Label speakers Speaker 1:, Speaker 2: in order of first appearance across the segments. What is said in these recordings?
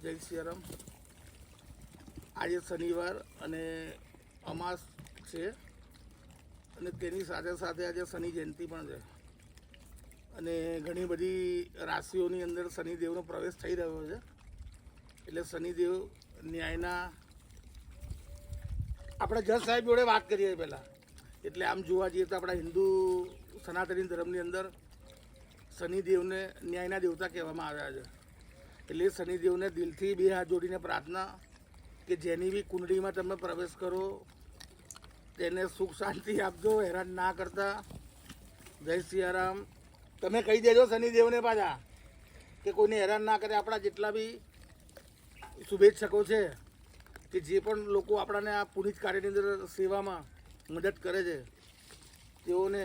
Speaker 1: જય સિયારામ. આજે શનિવાર અને અમાસ છે અને તેની સાથે સાથે આજે શનિ જયંતિ પણ છે અને ઘણી બધી રાશિઓની અંદર શનિદેવનો પ્રવેશ થઈ રહ્યો છે. એટલે શનિદેવ ન્યાયના આપણે જજ સાહેબ જોડે વાત કરીએ પહેલાં. એટલે આમ જોવા જઈએ તો આપણા હિન્દુ સનાતની ધર્મની અંદર શનિદેવને ન્યાયના દેવતા કહેવામાં આવ્યા છે. એટલે શનિદેવને દિલથી બે હાથ જોડીને પ્રાર્થના કે જેની બી કુંડળીમાં તમે પ્રવેશ કરો તેને સુખ શાંતિ આપજો, હેરાન ના કરતા. જય સિયારામ. તમે કહી દેજો શનિદેવને પાછા કે કોઈને હેરાન ના કરે. આપણા જેટલા બી શુભેચ્છકો છે કે જે પણ લોકો આપણાને આ પુનિત કાર્યની અંદર સેવામાં મદદ કરે છે તેઓને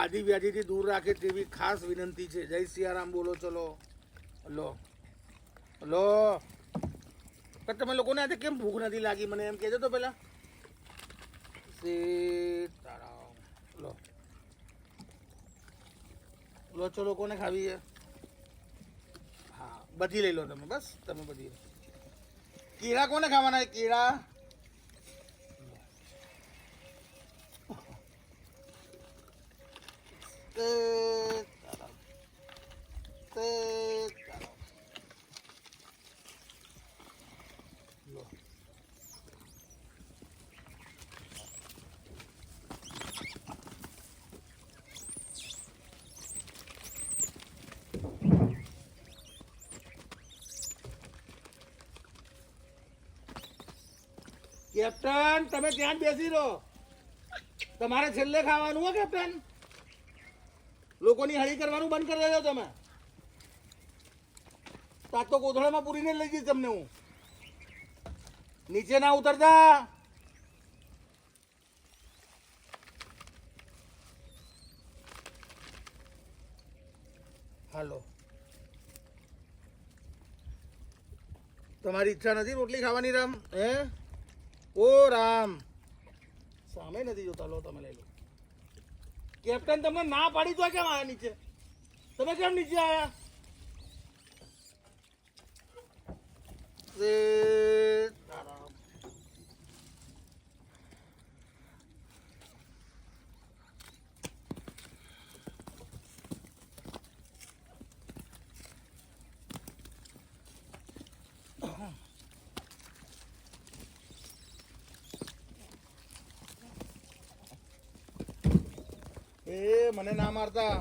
Speaker 1: આદિ વ્યાધિથી દૂર રાખે તેવી ખાસ વિનંતી છે. જય સિયારામ. બોલો ચલો. Hello hello. તમે લોકોને આજે કેમ ભૂખ નથી લાગી મને એમ કહેજો તો પહેલાં. સીતારામ. લો લો છો લોકોને ખાવી છે. હા બધી લઈ લો તમે, બસ તમે બધી. કેળા કોને ખાવાના? કેળા કેપ્ટન તમે ત્યાં જ બેસી રહો. તમારે છેલ્લે ખાવાનું હો કેપ્ટન. લોકોની હળી કરવાનું બંધ કરી દેજો તમે. તાત તો કોથળામાં પૂરીને લઈ જઈશ તમને હું. નીચે ના ઉતરતા. હાલો. તમારી ઈચ્છા નથી રોટલી ખાવાની રામ? હે ઓ રામ. સામે નથી જોતા. લો તમે લઈ લો. કેપ્ટન તમને ના પાડી તો કેમ આવ્યા નીચે? તમે કેમ નીચે આવ્યા? એ મને ના મારતા.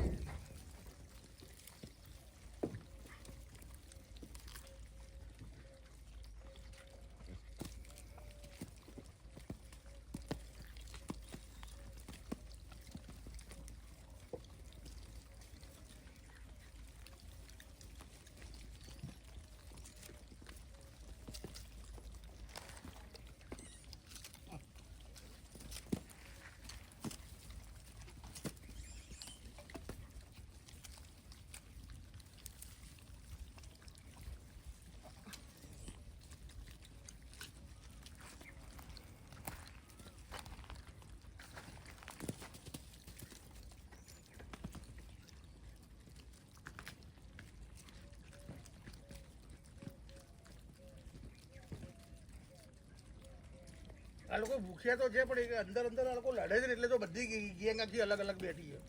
Speaker 1: આ લોકો ભૂખ્યા તો છે પણ અંદર અંદર આ લોકો લડે છે ને એટલે તો બધી ગેંગ આખી અલગ અલગ બેઠી છે.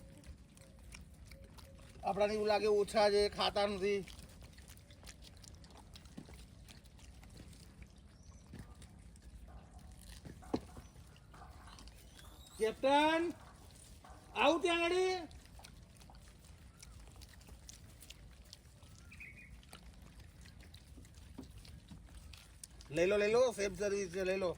Speaker 1: આપણાને એવું લાગે ઓછા છે, ખાતા નથી. કેપ્ટન આવું ત્યાં આગળ. લઈ લો સેફ સર્વિસ છે, લઈ લો.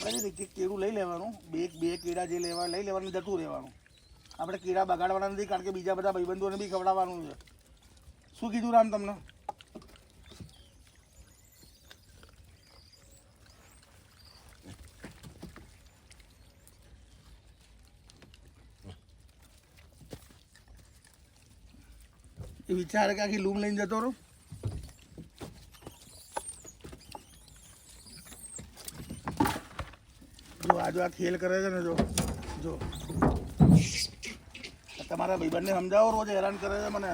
Speaker 1: આપણે એક એક કેળું લઈ લેવાનું, બે કેળા જે લેવા લઈ લેવાનું, જતું રહેવાનું. આપણે કેળા બગાડવાના નથી, કારણ કે બીજા બધા ભાઈબંધોને બી ખવડાવવાનું છે. શું કીધું રામ તમને? એ વિચારે કે આખી લૂમ લઈને જતો રહો. જો આ ખેલ કરે છે ને, જો જો તમારા ભાઈબંધને સમજાવો, રોજ હેરાન કરે છે મને.